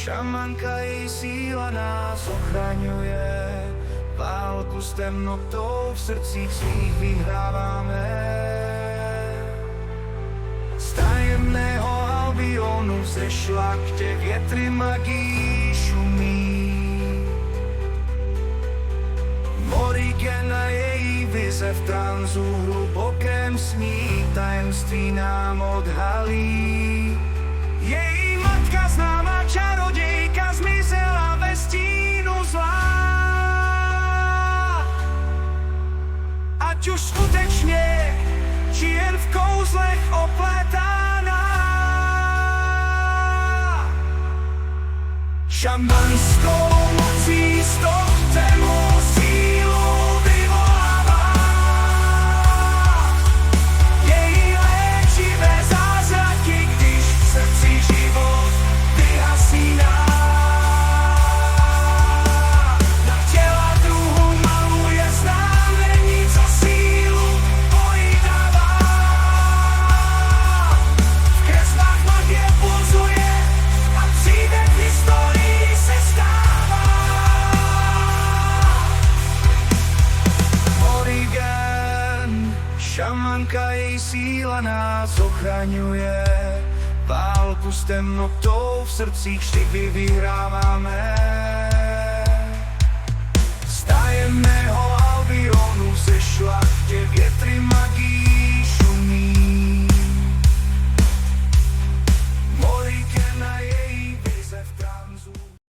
Šamanka, její síla nás ochraňuje, válku s temnotou v srdcích svých vyhráváme. Z tajemného Albionu zešla k tě větry magií šumí. Morigena, její vize v tranzu hlubokém sní tajemství nám odhalí. Její matka, známá čarodějka, zmizela ve stínu zla. Ať už skutečně, či jen v kouzlech oplétána. Šamanskou mocí z temu sílu vyvolává. Její léčivé zázraky, když v srdci život vyhasíná. Na těla druhů maluje znamení, co sílu pojídává. V kreslách magie pulzuje a příběh v historii se stává. Morrigan, šamanka, její síla nás ochraňuje, válku s temnotou v srdcích vždy vyhráváme.